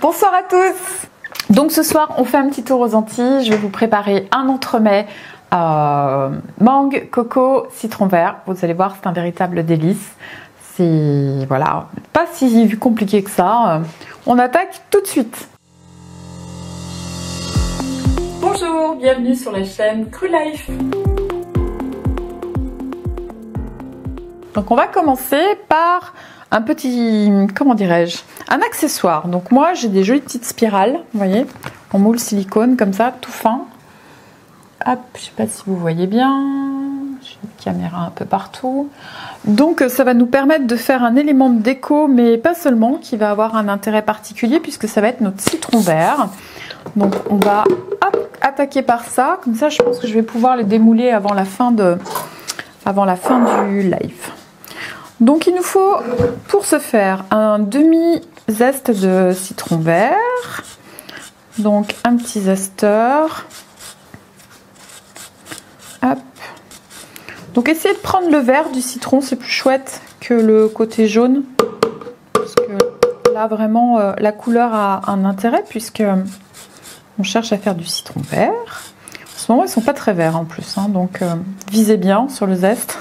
Bonsoir à tous. Donc ce soir on fait un petit tour aux Antilles. Je vais vous préparer un entremets mangue, coco, citron vert. Vous allez voir, c'est un véritable délice. C'est voilà, pas si compliqué que ça. On attaque tout de suite. Bonjour, bienvenue sur la chaîne Cru Life. Donc on va commencer par un petit, comment dirais-je, un accessoire. Donc moi j'ai des jolies petites spirales, vous voyez, en moule silicone comme ça, tout fin. Hop, je sais pas si vous voyez bien, j'ai une caméra un peu partout. Donc ça va nous permettre de faire un élément de déco, mais pas seulement, qui va avoir un intérêt particulier puisque ça va être notre citron vert. Donc on va attaquer par ça, comme ça je pense que je vais pouvoir les démouler avant la fin du live. Donc il nous faut pour ce faire un demi-zeste de citron vert, donc un petit zesteur. Hop. Donc essayez de prendre le vert du citron, c'est plus chouette que le côté jaune, parce que là vraiment la couleur a un intérêt puisque on cherche à faire du citron vert. En ce moment ils sont pas très verts en plus, hein, donc visez bien sur le zeste.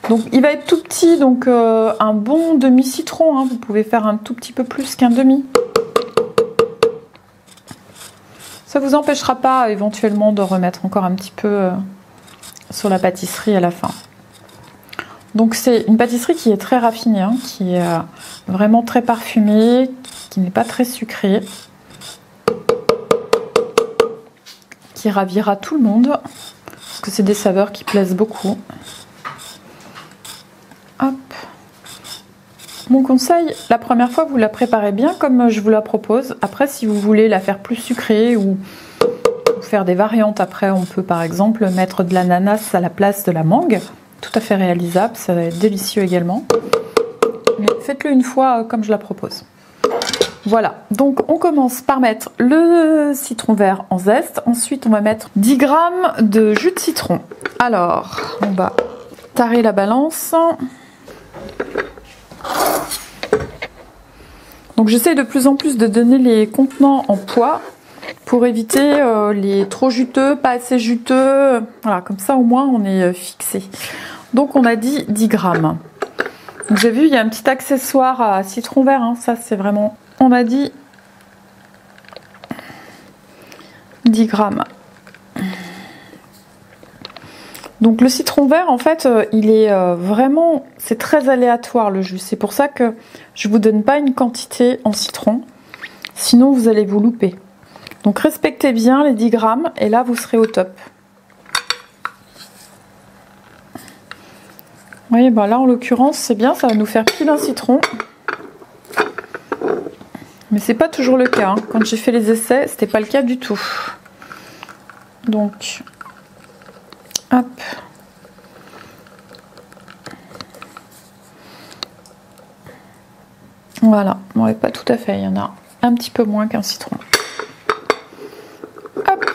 Donc il va être tout petit, donc un bon demi-citron, hein. Vous pouvez faire un tout petit peu plus qu'un demi. Ça ne vous empêchera pas éventuellement de remettre encore un petit peu sur la pâtisserie à la fin. Donc c'est une pâtisserie qui est très raffinée, hein, qui est vraiment très parfumée, qui n'est pas très sucrée, qui ravira tout le monde, parce que c'est des saveurs qui plaisent beaucoup. Hop. Mon conseil, la première fois vous la préparez bien comme je vous la propose. Après si vous voulez la faire plus sucrée ou faire des variantes, après on peut par exemple mettre de l'ananas à la place de la mangue. Tout à fait réalisable, ça va être délicieux également. Mais faites-le une fois comme je la propose. Voilà, donc on commence par mettre le citron vert en zeste. Ensuite on va mettre 10 g de jus de citron. Alors on va tarer la balance. Donc j'essaie de plus en plus de donner les contenants en poids pour éviter les trop juteux, pas assez juteux. Voilà, comme ça au moins on est fixé. Donc on a dit 10 grammes. Vous avez vu, il y a un petit accessoire à citron vert, hein. Ça c'est vraiment... On a dit 10 grammes. Donc le citron vert, en fait, il est vraiment... C'est très aléatoire le jus. C'est pour ça que je ne vous donne pas une quantité en citron. Sinon, vous allez vous louper. Donc respectez bien les 10 grammes et là, vous serez au top. Vous voyez, ben là, en l'occurrence, c'est bien. Ça va nous faire pile un citron. Mais c'est pas toujours le cas, hein. Quand j'ai fait les essais, c'était pas le cas du tout. Donc... Hop. Voilà, bon, pas tout à fait, il y en a un petit peu moins qu'un citron. Hop.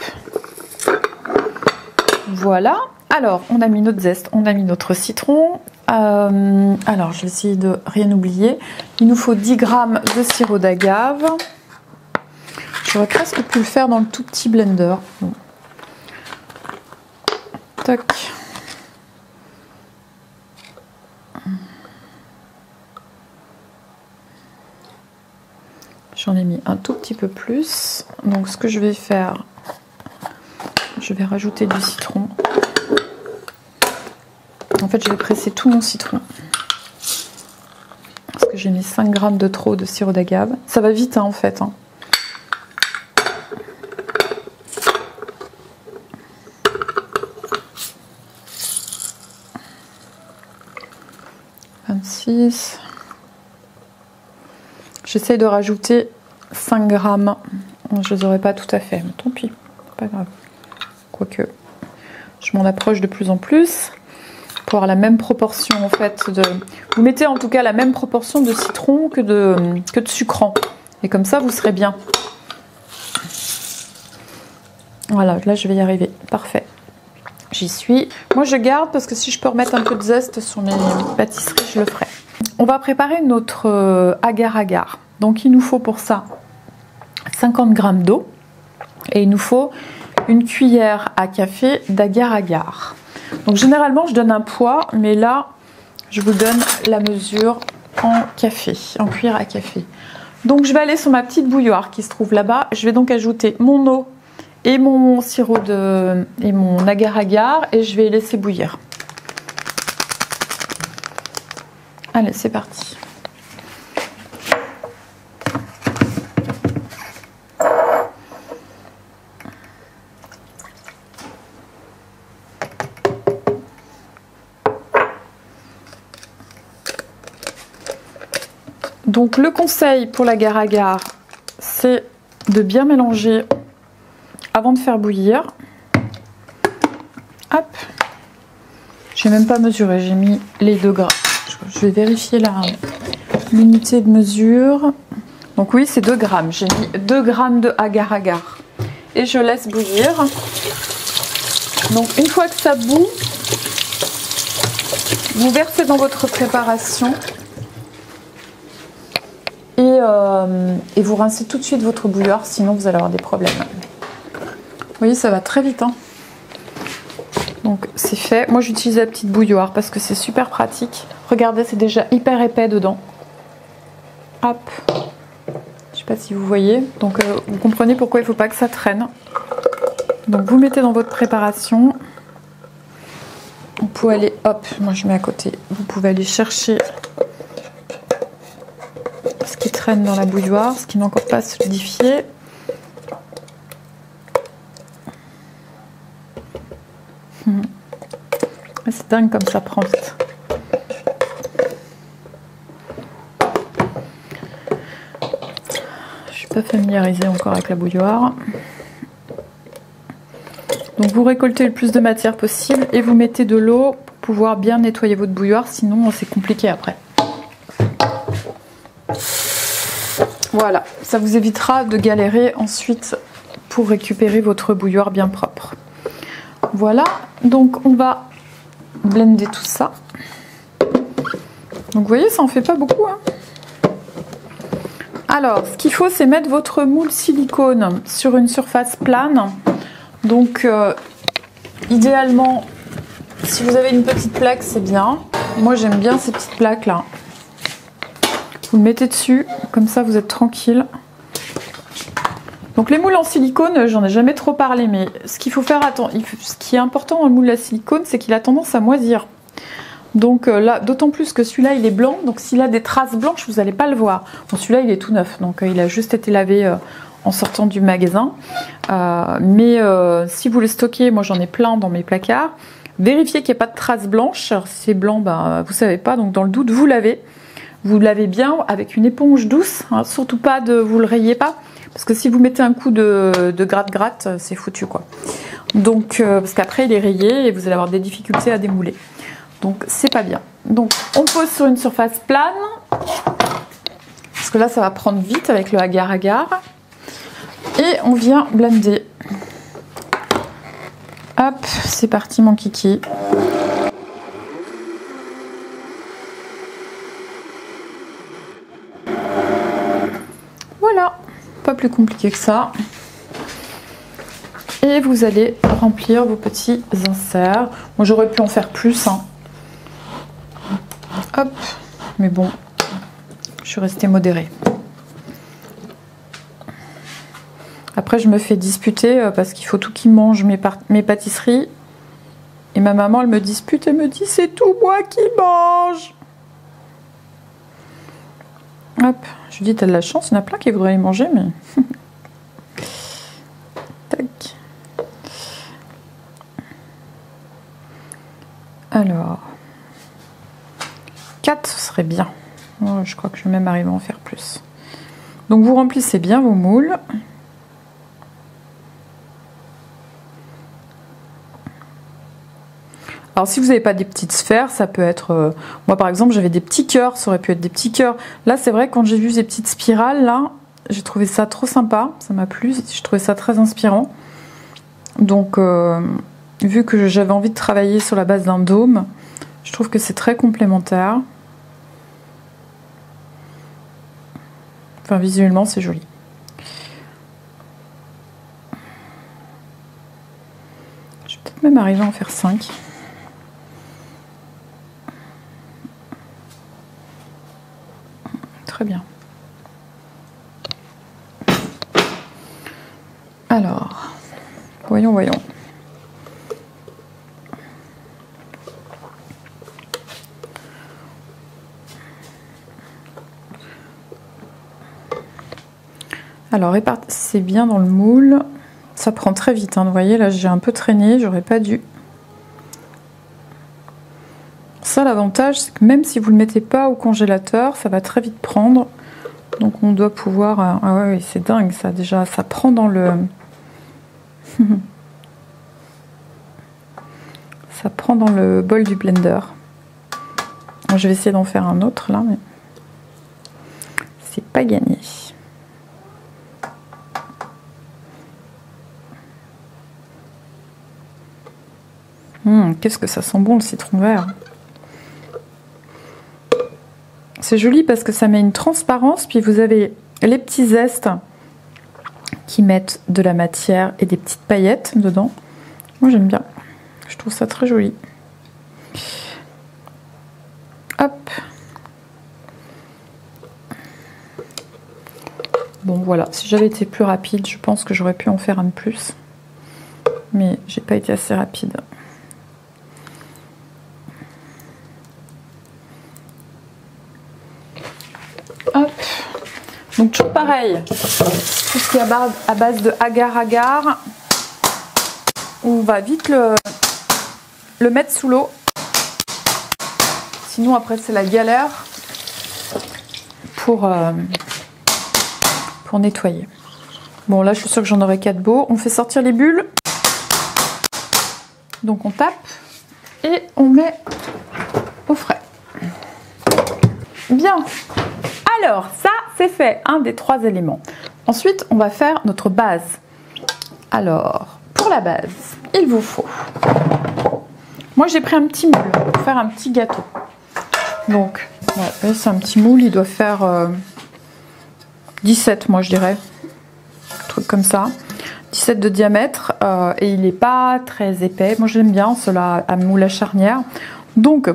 Voilà. Alors, on a mis notre zeste, on a mis notre citron. Alors, je vais essayer de rien oublier. Il nous faut 10 g de sirop d'agave. J'aurais presque pu le faire dans le tout petit blender. Bon. Toc. J'en ai mis un tout petit peu plus. Donc ce que je vais faire, je vais rajouter du citron. En fait, je vais presser tout mon citron. Parce que j'ai mis 5 g de trop de sirop d'agave. Ça va vite, hein, en fait. Hein. J'essaie de rajouter 5 grammes. Je ne les aurai pas tout à fait, mais tant pis, pas grave. Quoique, je m'en approche de plus en plus pour avoir la même proportion en fait de. Vous mettez en tout cas la même proportion de citron que de sucrant, et comme ça vous serez bien. Voilà, là je vais y arriver, parfait. J'y suis. Moi je garde parce que si je peux remettre un peu de zeste sur mes pâtisseries, je le ferai. On va préparer notre agar-agar. Donc il nous faut pour ça 50 g d'eau et il nous faut une cuillère à café d'agar-agar. Donc généralement je donne un poids, mais là je vous donne la mesure en café, en cuillère à café. Donc je vais aller sur ma petite bouilloire qui se trouve là-bas. Je vais donc ajouter mon eau et mon sirop et mon agar-agar et je vais laisser bouillir. Allez, c'est parti. Donc le conseil pour l'agar-agar, c'est de bien mélanger avant de faire bouillir. Hop. Je n'ai même pas mesuré, j'ai mis les 2 grammes. Je vais vérifier l'unité de mesure. Donc oui, c'est 2 grammes. J'ai mis 2 grammes de agar-agar. Et je laisse bouillir. Donc une fois que ça bout, vous versez dans votre préparation. Et vous rincez tout de suite votre bouilloire, sinon vous allez avoir des problèmes. Vous voyez, ça va très vite. Hein. Donc c'est fait. Moi j'utilise la petite bouilloire parce que c'est super pratique. Regardez, c'est déjà hyper épais dedans. Hop. Je sais pas si vous voyez. Donc vous comprenez pourquoi il ne faut pas que ça traîne. Donc vous mettez dans votre préparation. Vous pouvez aller, hop, moi je mets à côté. Vous pouvez aller chercher ce qui traîne dans la bouilloire, ce qui n'est encore pas solidifié. C'est dingue comme ça prend vite. Je suis pas familiarisée encore avec la bouilloire. Donc vous récoltez le plus de matière possible et vous mettez de l'eau pour pouvoir bien nettoyer votre bouilloire, sinon c'est compliqué après. Voilà, ça vous évitera de galérer ensuite pour récupérer votre bouilloire bien propre. Voilà, donc on va blender tout ça. Donc vous voyez, ça en fait pas beaucoup. Hein. Alors, ce qu'il faut, c'est mettre votre moule silicone sur une surface plane. Donc, idéalement, si vous avez une petite plaque, c'est bien. Moi, j'aime bien ces petites plaques-là. Vous le mettez dessus, comme ça, vous êtes tranquille. Donc les moules en silicone, j'en ai jamais trop parlé, mais ce qu'il faut faire, ce qui est important dans le moule à silicone, c'est qu'il a tendance à moisir. Donc là, d'autant plus que celui-là, il est blanc, donc s'il a des traces blanches, vous n'allez pas le voir. Bon, celui-là, il est tout neuf, donc il a juste été lavé en sortant du magasin. Mais si vous le stockez, moi j'en ai plein dans mes placards, vérifiez qu'il n'y ait pas de traces blanches. Alors, si c'est blanc, ben, vous ne savez pas, donc dans le doute, vous lavez. Vous lavez bien avec une éponge douce, hein, surtout pas vous le rayez pas. Parce que si vous mettez un coup de gratte-gratte, c'est foutu quoi. Donc, parce qu'après il est rayé et vous allez avoir des difficultés à démouler. Donc c'est pas bien. Donc on pose sur une surface plane. Parce que là ça va prendre vite avec le agar-agar. Et on vient blender. Hop, c'est parti mon kiki. Voilà. Pas plus compliqué que ça. Et vous allez remplir vos petits inserts. Moi j'aurais pu en faire plus. Hein. Hop. Mais bon, je suis restée modérée. Après je me fais disputer parce qu'il faut tout qui mange mes pâtisseries. Et ma maman elle me dispute, elle me dit c'est tout moi qui mange. Hop, je lui dis t'as de la chance, il y en a plein qui voudraient les manger, mais... Tac. Alors... 4, ce serait bien. Oh, je crois que je vais même arriver à en faire plus. Donc vous remplissez bien vos moules. Alors si vous n'avez pas des petites sphères, ça peut être... moi par exemple j'avais des petits cœurs, ça aurait pu être des petits cœurs. Là c'est vrai quand j'ai vu ces petites spirales là, j'ai trouvé ça trop sympa, ça m'a plu, je trouvais ça très inspirant. Donc vu que j'avais envie de travailler sur la base d'un dôme, je trouve que c'est très complémentaire. Enfin, visuellement, c'est joli. Je vais peut-être même arriver à en faire 5. Très bien. Alors, voyons. Alors, répartissez bien dans le moule. Ça prend très vite, hein. Vous voyez, là, j'ai un peu traîné, j'aurais pas dû. Ça, l'avantage, c'est que même si vous ne le mettez pas au congélateur, ça va très vite prendre. Donc, on doit pouvoir... Ah ouais, c'est dingue, ça, déjà. Ça prend dans le... ça prend dans le bol du blender. Je vais essayer d'en faire un autre, là, mais... c'est pas gagné. Qu'est-ce que ça sent bon, le citron vert. C'est joli parce que ça met une transparence, puis vous avez les petits zestes qui mettent de la matière et des petites paillettes dedans. Moi, j'aime bien. Je trouve ça très joli. Hop. Bon, voilà. Si j'avais été plus rapide, je pense que j'aurais pu en faire un de plus. Mais j'ai pas été assez rapide. Hop. Donc toujours pareil, tout ce qui est à base de agar-agar, on va vite le mettre sous l'eau, sinon après c'est la galère pour nettoyer. Bon, là je suis sûre que j'en aurai 4 beaux. On fait sortir les bulles, donc on tape et on met au frais. Bien. Alors, ça, c'est fait, un des 3 éléments. Ensuite, on va faire notre base. Alors, pour la base, il vous faut... Moi, j'ai pris un petit moule pour faire un petit gâteau. Donc, ouais, c'est un petit moule, il doit faire 17, moi, je dirais. Un truc comme ça. 17 de diamètre, et il n'est pas très épais. Moi, j'aime bien cela à moule à charnière. Donc,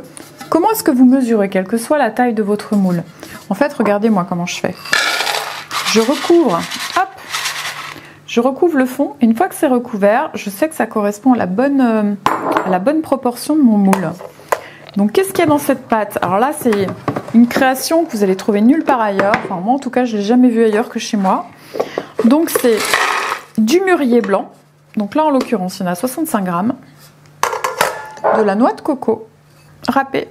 comment est-ce que vous mesurez, quelle que soit la taille de votre moule? En fait, regardez-moi comment je fais. Je recouvre, hop, je recouvre le fond. Une fois que c'est recouvert, je sais que ça correspond à la bonne proportion de mon moule. Donc, qu'est-ce qu'il y a dans cette pâte? Alors là, c'est une création que vous allez trouver nulle part ailleurs. Enfin, moi, en tout cas, je ne l'ai jamais vue ailleurs que chez moi. Donc, c'est du mûrier blanc. Donc là, en l'occurrence, il y en a 65 grammes. De la noix de coco râpée.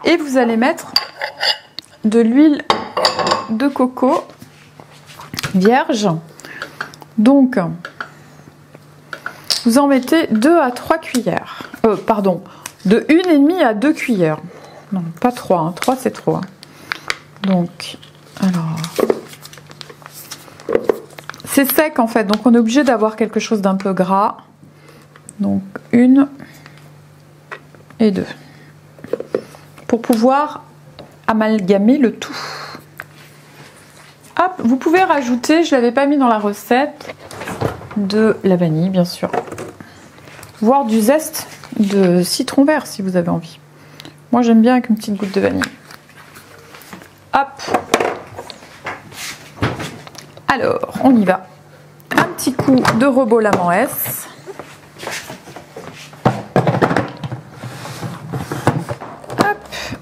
Et vous allez mettre de l'huile de coco vierge. Donc, vous en mettez 2 à 3 cuillères. Pardon, de 1,5 à 2 cuillères. Non, pas 3, hein. 3 c'est trop. Hein. Donc, alors... c'est sec en fait, donc on est obligé d'avoir quelque chose d'un peu gras. Donc, 1 et 2. Pour pouvoir amalgamer le tout. Hop, vous pouvez rajouter, je ne l'avais pas mis dans la recette, de la vanille bien sûr. Voire du zeste de citron vert si vous avez envie. Moi j'aime bien avec une petite goutte de vanille. Hop. Alors, on y va. Un petit coup de Robolam en S.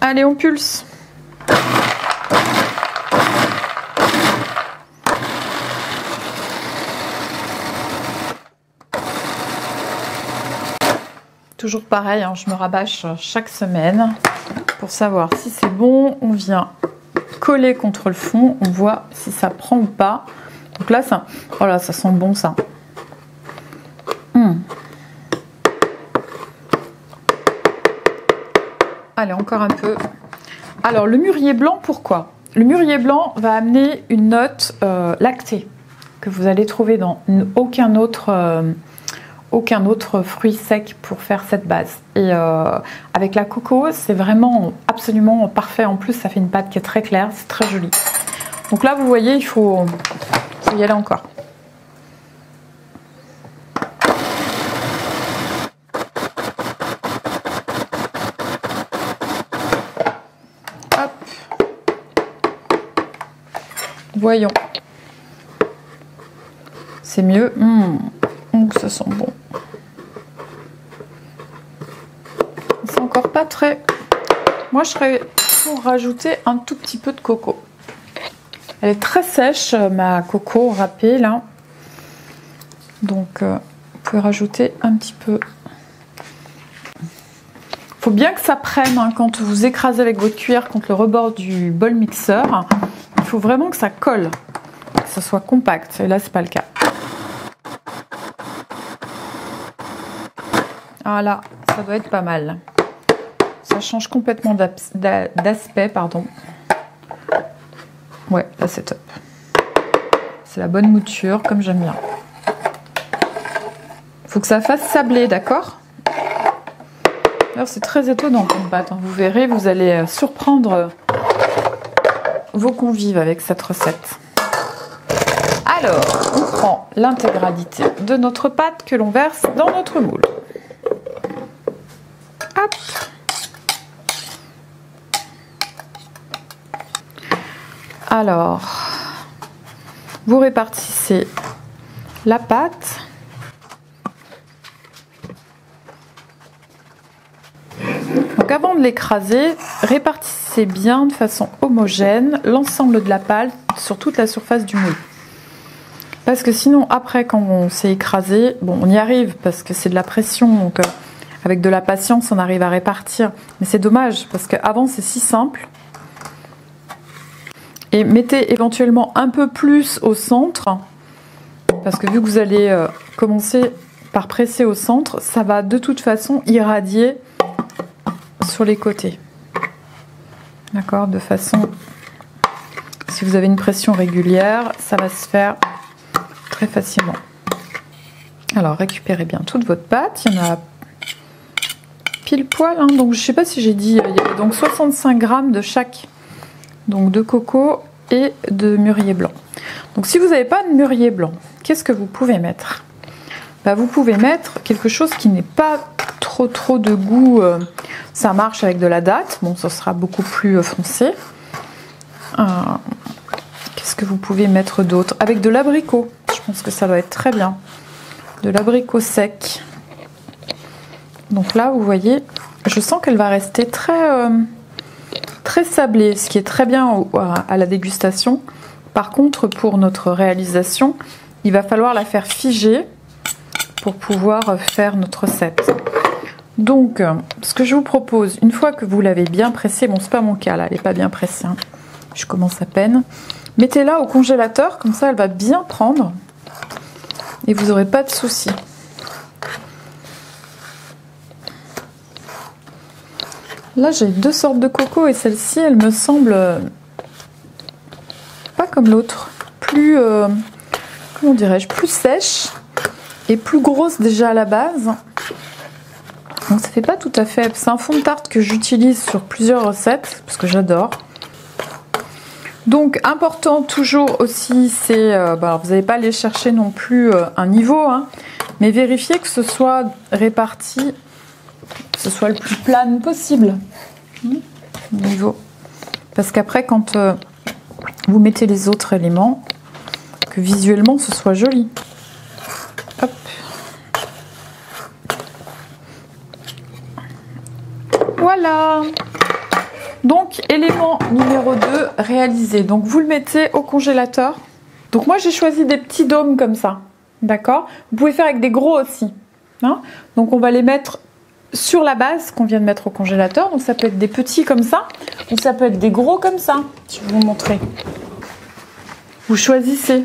Allez, on pulse. Toujours pareil, hein, je me rabâche chaque semaine pour savoir si c'est bon. On vient coller contre le fond, on voit si ça prend ou pas. Donc là, ça, voilà, ça sent bon ça. Allez, encore un peu. Alors, le mûrier blanc, pourquoi? Le mûrier blanc va amener une note lactée que vous allez trouver dans aucun autre aucun autre fruit sec pour faire cette base. Et avec la coco, c'est vraiment absolument parfait. En plus, ça fait une pâte qui est très claire, c'est très joli. Donc là, vous voyez, il faut y aller encore. Hop. Voyons. C'est mieux. Ça sent bon. C'est encore pas très... Moi, je serais pour rajouter un tout petit peu de coco. Elle est très sèche, ma coco râpée, là. Donc, vous pouvez rajouter un petit peu. Faut bien que ça prenne, hein, quand vous écrasez avec votre cuillère contre le rebord du bol mixeur. Il faut vraiment que ça colle, que ça soit compact. Et là, c'est pas le cas. Voilà, ça doit être pas mal. Ça change complètement d'aspect, pardon. Ouais, là c'est top. C'est la bonne mouture, comme j'aime bien. Faut que ça fasse sabler, d'accord? Alors c'est très étonnant comme pâte, hein. Vous verrez, vous allez surprendre vos convives avec cette recette. Alors, on prend l'intégralité de notre pâte que l'on verse dans notre moule. Hop. Alors, vous répartissez la pâte. Donc avant de l'écraser, répartissez bien de façon homogène l'ensemble de la pâte sur toute la surface du moule. Parce que sinon, après, quand on s'est écrasé, bon, on y arrive parce que c'est de la pression, donc avec de la patience, on arrive à répartir. Mais c'est dommage parce qu'avant, c'est si simple. Et mettez éventuellement un peu plus au centre, parce que vu que vous allez commencer par presser au centre, ça va de toute façon irradier sur les côtés. D'accord? De façon, si vous avez une pression régulière, ça va se faire très facilement. Alors récupérez bien toute votre pâte, il y en a pile poil, hein. Donc je sais pas si j'ai dit, il y avait donc 65 grammes de chaque. Donc de coco et de mûrier blanc. Donc si vous n'avez pas de mûrier blanc, qu'est-ce que vous pouvez mettre? Vous pouvez mettre quelque chose qui n'est pas trop de goût. Ça marche avec de la date. Bon, ça sera beaucoup plus foncé. Qu'est-ce que vous pouvez mettre d'autre? Avec de l'abricot. Je pense que ça va être très bien. De l'abricot sec. Donc là, vous voyez, je sens qu'elle va rester très sablée, ce qui est très bien à la dégustation. Par contre, pour notre réalisation, il va falloir la faire figer pour pouvoir faire notre recette. Donc, ce que je vous propose, une fois que vous l'avez bien pressée, bon, c'est pas mon cas là, elle n'est pas bien pressée, hein. Je commence à peine. Mettez-la au congélateur, comme ça elle va bien prendre et vous n'aurez pas de soucis. Là, j'ai deux sortes de coco et celle-ci, elle me semble pas comme l'autre, plus, comment dirais-je, plus sèche et plus grosse déjà à la base. Donc ça fait pas tout à fait, c'est un fond de tarte que j'utilise sur plusieurs recettes parce que j'adore. Donc important toujours aussi, c'est, vous n'allez pas aller chercher non plus un niveau, hein, mais vérifiez que ce soit réparti, que ce soit le plus plane possible. Niveau. Parce qu'après, quand vous mettez les autres éléments, que visuellement ce soit joli. Hop. Voilà. Donc, élément numéro 2 réalisé. Donc, vous le mettez au congélateur. Donc, moi, j'ai choisi des petits dômes comme ça. D'accord? Vous pouvez faire avec des gros aussi. Hein? Donc, on va les mettre sur la base qu'on vient de mettre au congélateur. Donc, ça peut être des petits comme ça, ou ça peut être des gros comme ça. Je vais vous montrer. Vous choisissez.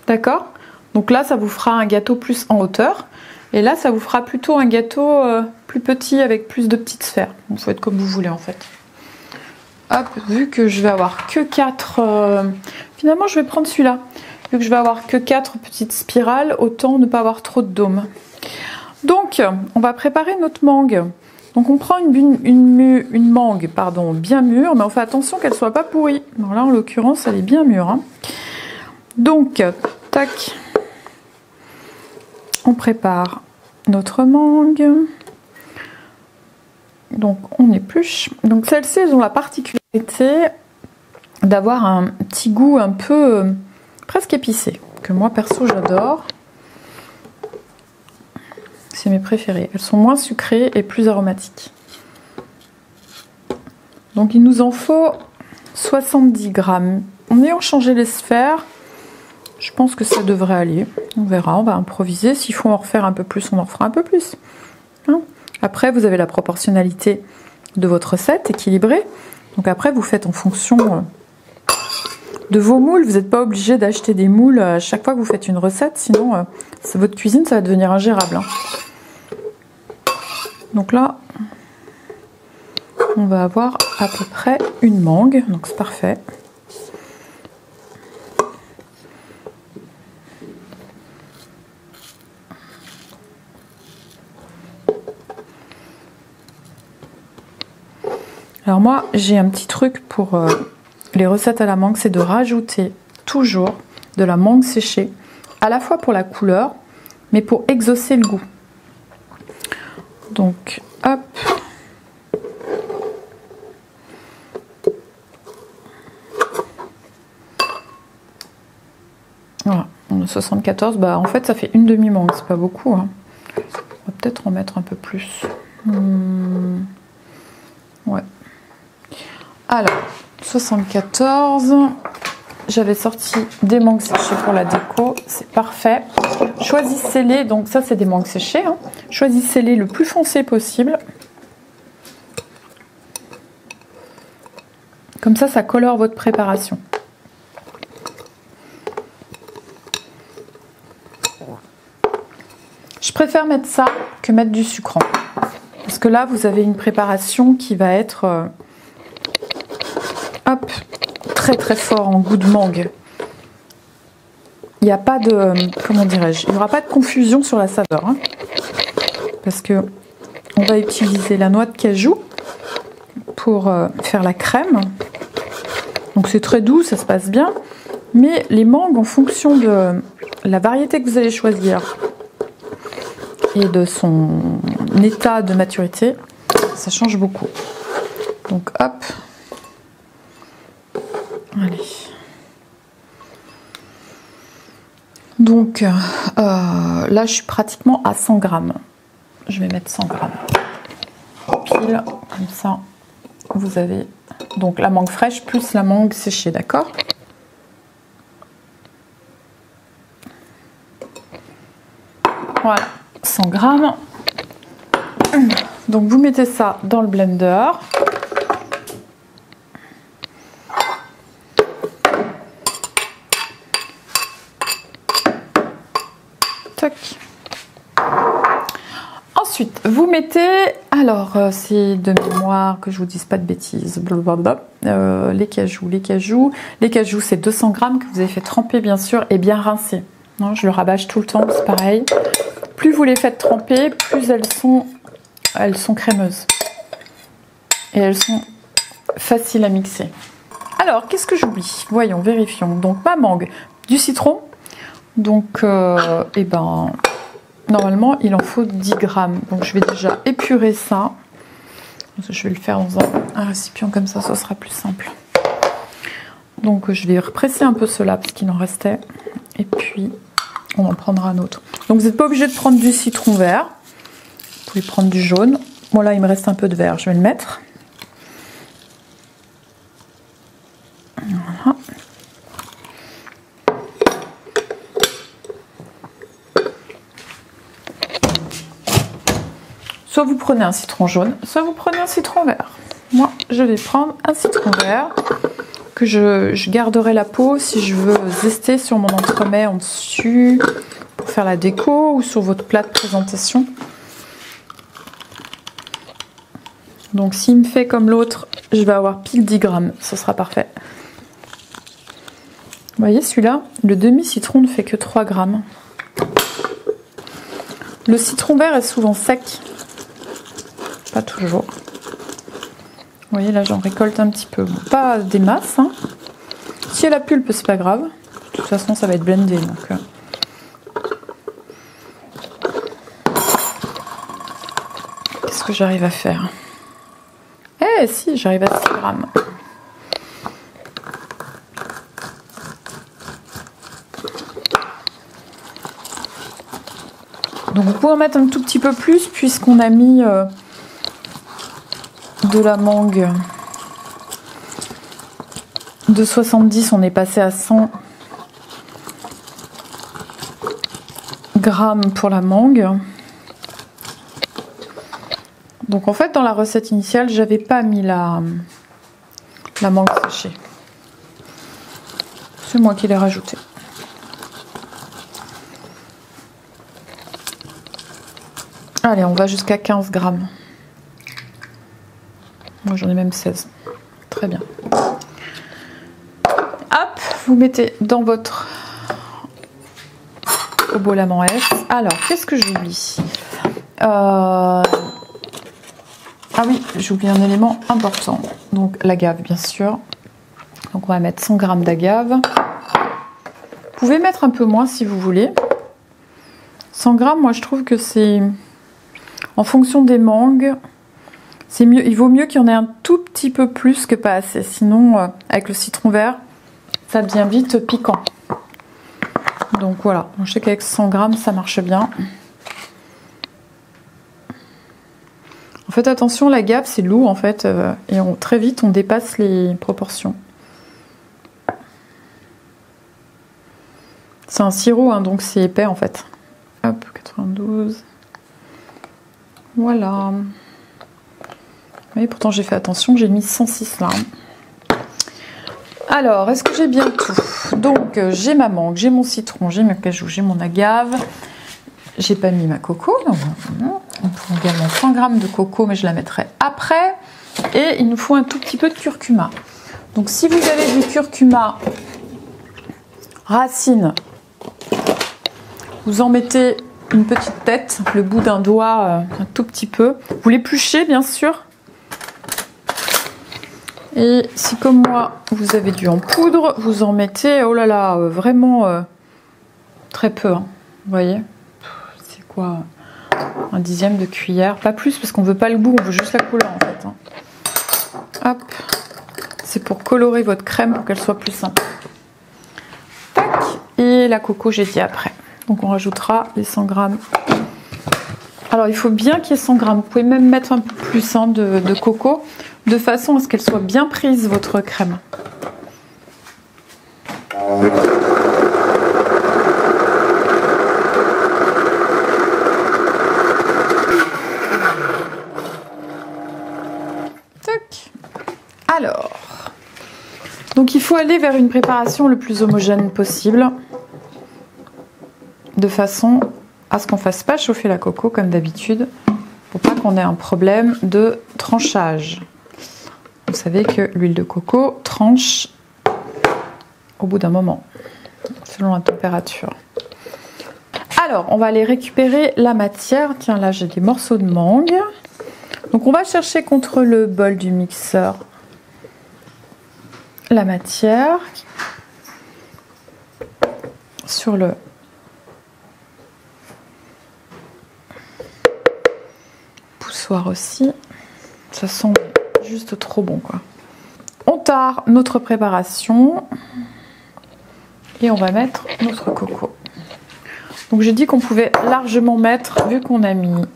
D'accord? Donc là, ça vous fera un gâteau plus en hauteur. Et là, ça vous fera plutôt un gâteau plus petit avec plus de petites sphères. Vous faites comme vous voulez en fait. Hop, vu que je vais avoir que 4... Finalement, je vais prendre celui-là. Vu que je vais avoir que 4 petites spirales, autant ne pas avoir trop de dômes. Donc, on va préparer notre mangue. Donc, on prend une mangue pardon, bien mûre, mais on fait attention qu'elle ne soit pas pourrie. Alors là, en l'occurrence, elle est bien mûre. Hein. Donc, tac, on prépare notre mangue. Donc, on épluche. Donc, celles-ci, elles ont la particularité d'avoir un petit goût un peu presque épicé, que moi, perso, j'adore. C'est mes préférées. Elles sont moins sucrées et plus aromatiques. Donc il nous en faut 70 grammes. En ayant changé les sphères, je pense que ça devrait aller. On verra, on va improviser. S'il faut en refaire un peu plus, on en fera un peu plus. Hein? Après, vous avez la proportionnalité de votre recette équilibrée. Donc après, vous faites en fonction de vos moules. Vous n'êtes pas obligé d'acheter des moules à chaque fois que vous faites une recette. Sinon, votre cuisine, ça va devenir ingérable. Hein. Donc là, on va avoir à peu près une mangue, donc c'est parfait. Alors moi, j'ai un petit truc pour les recettes à la mangue, c'est de rajouter toujours de la mangue séchée, à la fois pour la couleur, mais pour exaucer le goût. Donc, hop. Voilà, on a 74. Bah, en fait, ça fait une demi-mangue, c'est pas beaucoup. Hein. On va peut-être en mettre un peu plus. Ouais. Alors, 74. J'avais sorti des mangues séchées pour la déco, c'est parfait. Choisissez-les, donc ça c'est des mangues séchées. Hein. Choisissez-les le plus foncé possible. Comme ça colore votre préparation. Je préfère mettre ça que mettre du sucrant. Parce que là, vous avez une préparation qui va être hop, très très fort en goût de mangue. Il n'y a pas de, comment dirais-je, il n'y aura pas de confusion sur la saveur. Hein, parce que on va utiliser la noix de cajou pour faire la crème. Donc c'est très doux, ça se passe bien. Mais les mangues, en fonction de la variété que vous allez choisir et de son état de maturité, ça change beaucoup. Donc hop. Allez. Donc là, je suis pratiquement à 100 grammes. Je vais mettre 100 grammes. Pile, comme ça, vous avez donc la mangue fraîche plus la mangue séchée, d'accord? Voilà, 100 grammes. Donc vous mettez ça dans le blender. Tac. Ensuite, vous mettez, alors c'est de mémoire que je vous dise pas de bêtises, blablabla, les cajous. Les cajous, c'est 200 grammes que vous avez fait tremper bien sûr et bien rincer. Non, je le rabâche tout le temps, c'est pareil. Plus vous les faites tremper, plus elles sont crémeuses. Et elles sont faciles à mixer. Alors, qu'est-ce que j'oublie? Voyons, vérifions. Donc, ma mangue, du citron. Donc, normalement, il en faut 10 grammes. Donc, je vais déjà épurer ça. Je vais le faire dans un récipient comme ça, ce sera plus simple. Donc, je vais represser un peu cela parce qu'il en restait. Et puis, on en prendra un autre. Donc, vous n'êtes pas obligé de prendre du citron vert. Vous pouvez prendre du jaune. Bon, là, il me reste un peu de vert. Je vais le mettre. Voilà. Soit vous prenez un citron jaune, soit vous prenez un citron vert. Moi, je vais prendre un citron vert que je garderai la peau si je veux zester sur mon entremets en dessus pour faire la déco ou sur votre plat de présentation. Donc s'il me fait comme l'autre, je vais avoir pile 10 grammes, ce sera parfait. Vous voyez celui-là, le demi-citron ne fait que 3 grammes. Le citron vert est souvent sec. Pas toujours. Vous voyez, là, j'en récolte un petit peu. Bon, pas des masses. Hein. Si elle a la pulpe, c'est pas grave. De toute façon, ça va être blendé. Donc, qu'est-ce que j'arrive à faire? Eh, si, j'arrive à 6 grammes. Donc, vous pouvez en mettre un tout petit peu plus, puisqu'on a mis de la mangue de 70, on est passé à 100 grammes pour la mangue. Donc en fait dans la recette initiale j'avais pas mis la mangue séchée. C'est moi qui l'ai rajouté. Allez, on va jusqu'à 15 grammes. Moi j'en ai même 16. Très bien. Hop, vous mettez dans votre bol à S. Alors, qu'est-ce que j'oublie? Ah oui, j'oublie un élément important. Donc l'agave, bien sûr. Donc on va mettre 100 g d'agave. Vous pouvez mettre un peu moins si vous voulez. 100 g, moi je trouve que c'est... En fonction des mangues, c'est mieux. Il vaut mieux qu'il y en ait un tout petit peu plus que pas assez. Sinon, avec le citron vert, ça devient vite piquant. Donc voilà, je sais qu'avec 100 g, ça marche bien. En fait, attention, l'agave, c'est lourd en fait, et très vite, on dépasse les proportions. C'est un sirop, hein, donc c'est épais en fait. Hop, 92. Voilà. Oui, pourtant j'ai fait attention, j'ai mis 106 là. Alors, est-ce que j'ai bien tout? Donc, j'ai ma mangue, j'ai mon citron, j'ai mes cajou, j'ai mon agave. J'ai pas mis ma coco. Donc, on prend également 100 g de coco, mais je la mettrai après. Et il nous faut un tout petit peu de curcuma. Donc, si vous avez du curcuma racine, vous en mettez une petite tête, le bout d'un doigt, un tout petit peu. Vous l'épluchez, bien sûr. Et si comme moi, vous avez du en poudre, vous en mettez, oh là là, vraiment très peu. Hein. Vous voyez? C'est quoi? Un dixième de cuillère. Pas plus, parce qu'on veut pas le goût, on veut juste la couleur en fait. Hein. Hop. C'est pour colorer votre crème, pour qu'elle soit plus simple. Tac. Et la coco, j'ai dit après. Donc on rajoutera les 100 g. Alors il faut bien qu'il y ait 100 g. Vous pouvez même mettre un peu plus hein, de coco, de façon à ce qu'elle soit bien prise, votre crème. Tac. Alors, donc il faut aller vers une préparation le plus homogène possible, de façon à ce qu'on ne fasse pas chauffer la coco comme d'habitude, pour pas qu'on ait un problème de tranchage. Vous savez que l'huile de coco tranche au bout d'un moment, selon la température. Alors, on va aller récupérer la matière. Tiens, là, j'ai des morceaux de mangue. Donc, on va chercher contre le bol du mixeur la matière sur le poussoir aussi. Ça sent juste trop bon, quoi. On tare notre préparation et on va mettre notre coco. Donc j'ai dit qu'on pouvait largement mettre, vu qu'on a mis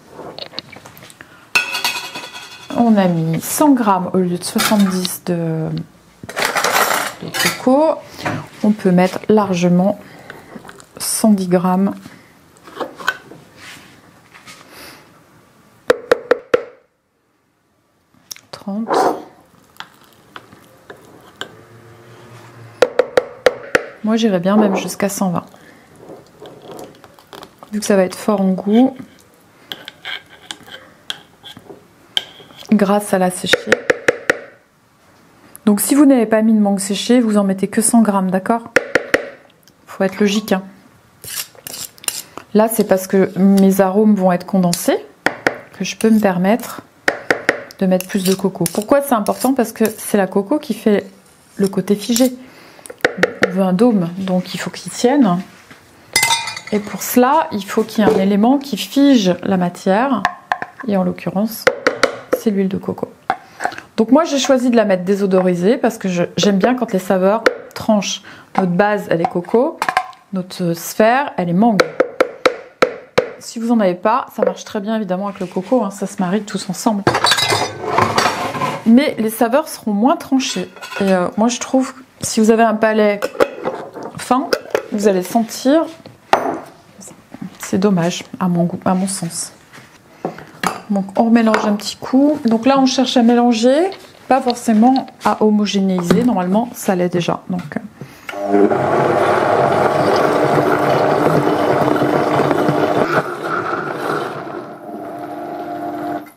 100 g au lieu de 70 de coco, on peut mettre largement 110 g. 30. Moi j'irais bien même jusqu'à 120. Vu que ça va être fort en goût, grâce à la séchée. Donc si vous n'avez pas mis de mangue séchée, vous en mettez que 100 g, d'accord? Faut être logique. Hein. Là, c'est parce que mes arômes vont être condensés que je peux me permettre de mettre plus de coco. Pourquoi c'est important? Parce que c'est la coco qui fait le côté figé. On veut un dôme, donc il faut qu'il tienne. Et pour cela, il faut qu'il y ait un élément qui fige la matière. Et en l'occurrence, c'est l'huile de coco. Donc moi, j'ai choisi de la mettre désodorisée parce que j'aime bien quand les saveurs tranchent. Notre base, elle est coco. Notre sphère, elle est mangue. Si vous n'en avez pas, ça marche très bien évidemment avec le coco. Hein, ça se marie tous ensemble. Mais les saveurs seront moins tranchées. Et moi, je trouve que si vous avez un palais fin, vous allez sentir... C'est dommage, à mon goût, à mon sens. Donc, on remélange un petit coup. Donc là, on cherche à mélanger, pas forcément à homogénéiser. Normalement, ça l'est déjà. Donc...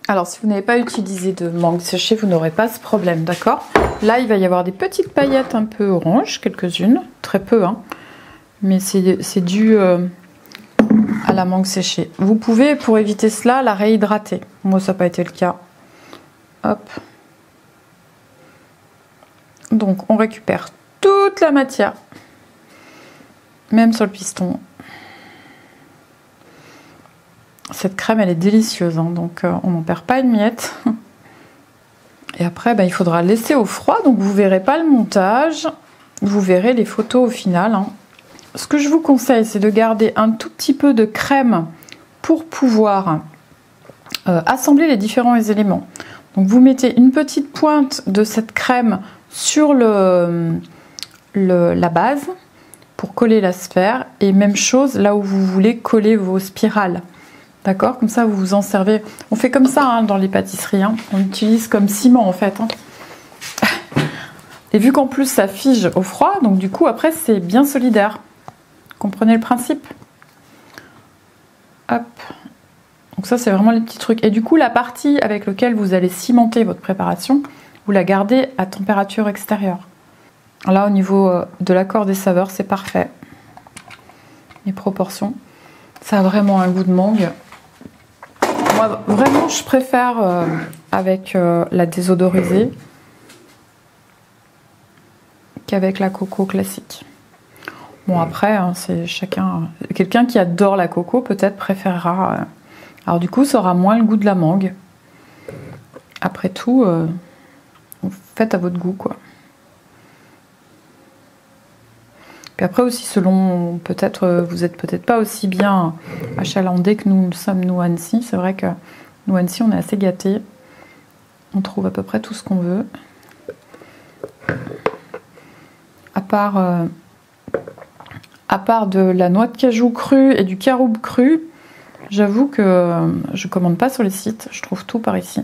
Alors, si vous n'avez pas utilisé de mangue séchée, vous n'aurez pas ce problème, d'accord? Là, il va y avoir des petites paillettes un peu oranges, quelques-unes, très peu, hein. Mais c'est dû à la mangue séchée. Vous pouvez, pour éviter cela, la réhydrater. Moi, ça n'a pas été le cas. Hop. Donc, on récupère toute la matière, même sur le piston. Cette crème, elle est délicieuse, hein, donc on n'en perd pas une miette. Et après, il faudra laisser au froid, donc vous ne verrez pas le montage. Vous verrez les photos au final. Hein. Ce que je vous conseille, c'est de garder un tout petit peu de crème pour pouvoir assembler les différents éléments. Donc vous mettez une petite pointe de cette crème sur la base pour coller la sphère. Et même chose là où vous voulez coller vos spirales. D'accord? Comme ça, vous vous en servez. On fait comme ça hein, dans les pâtisseries. Hein. On utilise comme ciment en fait. Hein. Et vu qu'en plus ça fige au froid, donc du coup après c'est bien solidaire. Comprenez le principe? Hop. Donc ça c'est vraiment les petits trucs. Et du coup la partie avec laquelle vous allez cimenter votre préparation, vous la gardez à température extérieure. Là au niveau de l'accord des saveurs, c'est parfait. Les proportions. Ça a vraiment un goût de mangue. Moi, vraiment, je préfère avec la désodorisée qu'avec la coco classique. Bon, après, hein, c'est chacun... Quelqu'un qui adore la coco, peut-être préférera... alors du coup, ça aura moins le goût de la mangue. Après tout, faites à votre goût, quoi. Puis après aussi, selon, peut-être, vous n'êtes peut-être pas aussi bien achalandés que nous sommes, nous, à Annecy. C'est vrai que nous, à Annecy, on est assez gâtés. On trouve à peu près tout ce qu'on veut. À part de la noix de cajou crue et du caroube cru, j'avoue que je commande pas sur les sites. Je trouve tout par ici.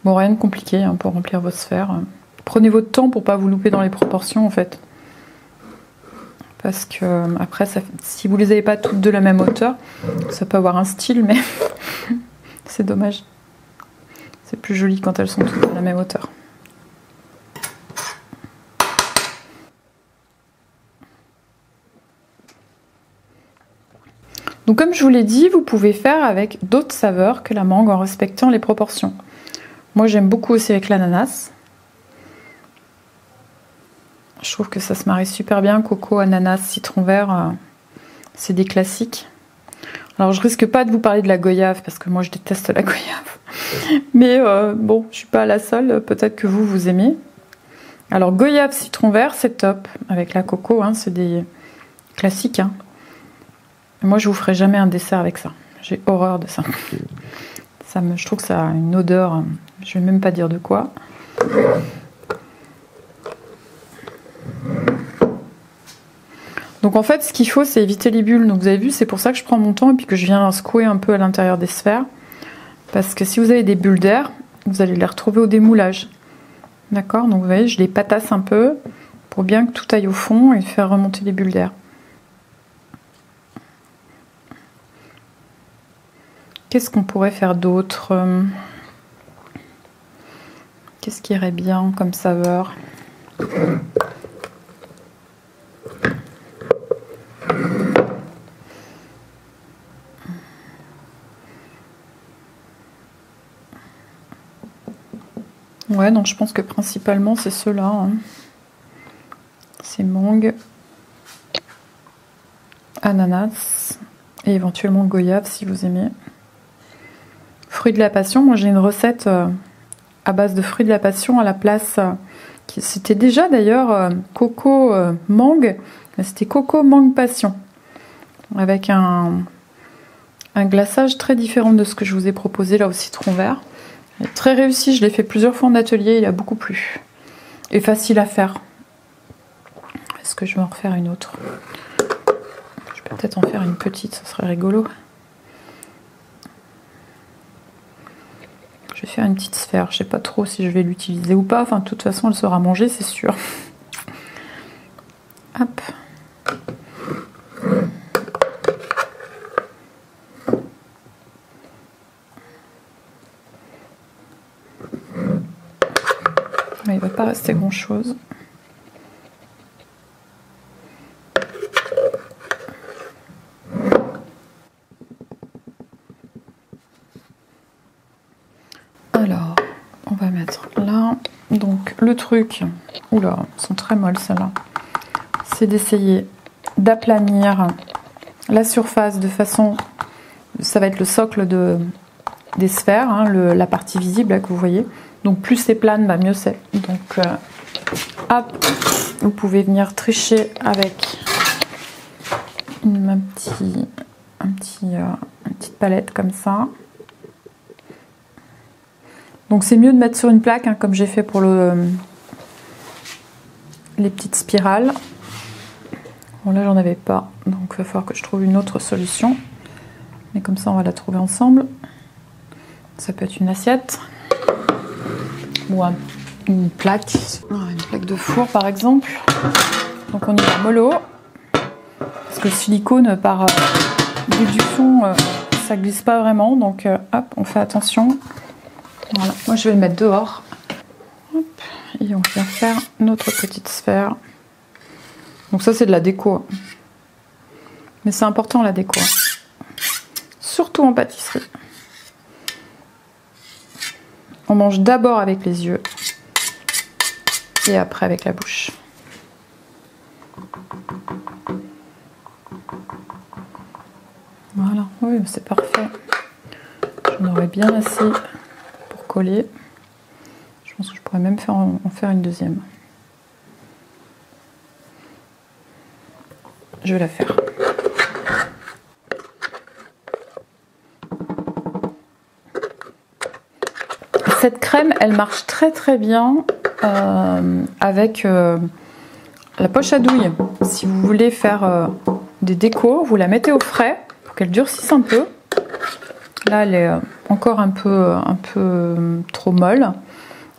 Bon, rien de compliqué hein, pour remplir vos sphères. Prenez votre temps pour pas vous louper dans les proportions en fait. Parce que après, si vous les avez pas toutes de la même hauteur, ça peut avoir un style, mais c'est dommage. C'est plus joli quand elles sont toutes de la même hauteur. Donc comme je vous l'ai dit, vous pouvez faire avec d'autres saveurs que la mangue en respectant les proportions. Moi j'aime beaucoup aussi avec l'ananas. Je trouve que ça se marie super bien, coco, ananas, citron vert, c'est des classiques. Alors je risque pas de vous parler de la goyave parce que moi je déteste la goyave. Mais bon, je suis pas la seule, peut-être que vous aimez. Alors goyave, citron vert, c'est top. Avec la coco, hein, c'est des classiques. Hein. Moi je vous ferai jamais un dessert avec ça. J'ai horreur de ça. Je trouve que ça a une odeur, je vais même pas dire de quoi. Donc en fait, ce qu'il faut, c'est éviter les bulles. Donc vous avez vu, c'est pour ça que je prends mon temps et puis que je viens secouer un peu à l'intérieur des sphères. Parce que si vous avez des bulles d'air, vous allez les retrouver au démoulage. D'accord? Donc vous voyez, je les patasse un peu pour bien que tout aille au fond et faire remonter les bulles d'air. Qu'est-ce qu'on pourrait faire d'autre? Qu'est-ce qui irait bien comme saveur? Ouais, donc je pense que principalement c'est ceux-là. Hein. C'est mangue, ananas et éventuellement goyave si vous aimez. Fruits de la passion, moi j'ai une recette à base de fruits de la passion à la place. C'était déjà d'ailleurs coco mangue, c'était coco mangue passion. Avec un glaçage très différent de ce que je vous ai proposé là au citron vert. Très réussi, je l'ai fait plusieurs fois en atelier, il a beaucoup plu. Et facile à faire. Est-ce que je vais en refaire une autre? Je peux peut-être en faire une petite, ça serait rigolo. Je vais faire une petite sphère, je sais pas trop si je vais l'utiliser ou pas. Enfin, de toute façon, elle sera mangée, c'est sûr. Hop. Il ne va pas rester grand chose. Alors, on va mettre là. Donc, le truc, oula, elles sont très molles celles-là, c'est d'essayer d'aplanir la surface de façon, ça va être le socle des sphères, hein, la partie visible là, que vous voyez. Donc plus c'est plane, bah mieux c'est. Donc hop, vous pouvez venir tricher avec une petite palette comme ça. Donc c'est mieux de mettre sur une plaque, hein, comme j'ai fait pour les petites spirales. Bon là j'en avais pas, donc il va falloir que je trouve une autre solution. Mais comme ça on va la trouver ensemble. Ça peut être une assiette. Ou une plaque de four par exemple. Donc on y va mollo. Parce que le silicone par déduction, ça glisse pas vraiment. Donc hop, on fait attention. Voilà, moi je vais le mettre dehors. Hop, et on vient faire notre petite sphère. Donc ça c'est de la déco. Mais c'est important la déco. Surtout en pâtisserie. On mange d'abord avec les yeux et après avec la bouche. Voilà, oui, c'est parfait. J'en aurais bien assez pour coller. Je pense que je pourrais même en faire une deuxième. Je vais la faire. Cette crème, elle marche très très bien avec la poche à douille. Si vous voulez faire des décos, vous la mettez au frais pour qu'elle durcisse un peu. Là, elle est encore un peu trop molle.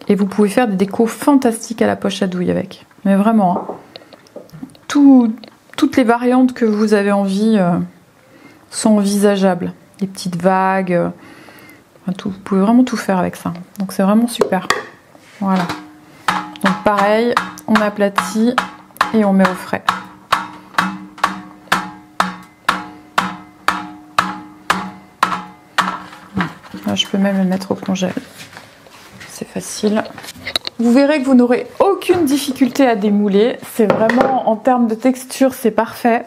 Et vous pouvez faire des décos fantastiques à la poche à douille avec. Mais vraiment, hein. Toutes les variantes que vous avez envie sont envisageables. Les petites vagues... Vous pouvez vraiment tout faire avec ça. Donc c'est vraiment super. Voilà. Donc pareil, on aplatit et on met au frais. Là, je peux même le mettre au congèle. C'est facile. Vous verrez que vous n'aurez aucune difficulté à démouler. C'est vraiment, en termes de texture, c'est parfait.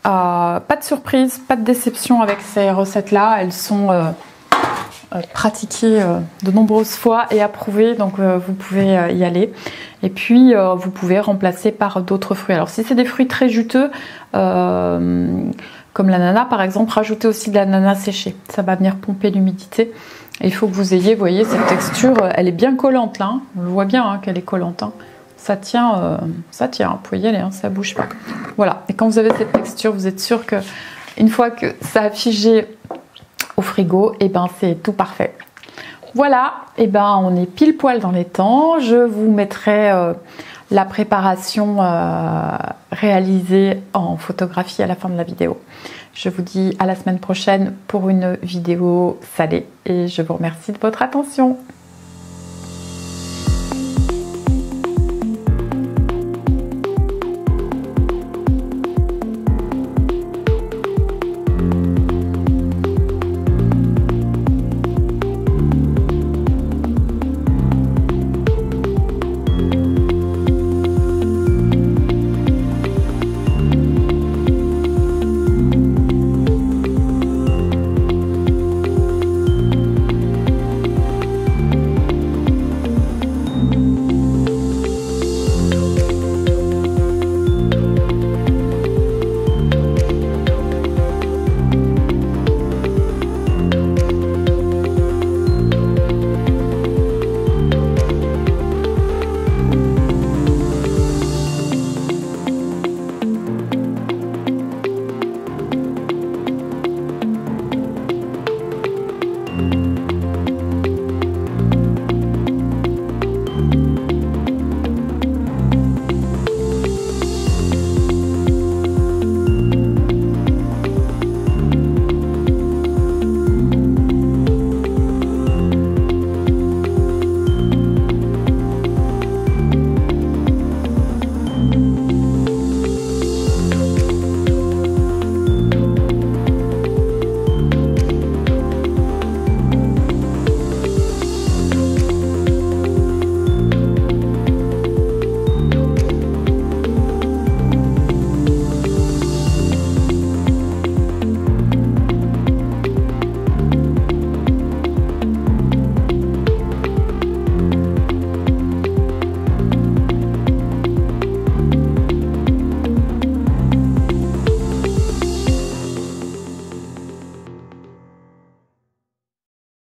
Pas de surprise, pas de déception avec ces recettes-là. Elles sont... pratiqué de nombreuses fois et approuvé, donc vous pouvez y aller. Et puis vous pouvez remplacer par d'autres fruits. Alors si c'est des fruits très juteux comme l'ananas par exemple, rajoutez aussi de l'ananas séché, ça va venir pomper l'humidité. Et il faut que vous ayez, vous voyez, cette texture, elle est bien collante là, hein. On le voit bien hein, qu'elle est collante, hein. Ça tient, vous pouvez y aller, hein, ça bouge pas. Voilà, et quand vous avez cette texture, vous êtes sûr que une fois que ça a figé au frigo, et ben c'est tout parfait. Voilà, et ben on est pile poil dans les temps. Je vous mettrai la préparation réalisée en photographie à la fin de la vidéo. Je vous dis à la semaine prochaine pour une vidéo salée et je vous remercie de votre attention.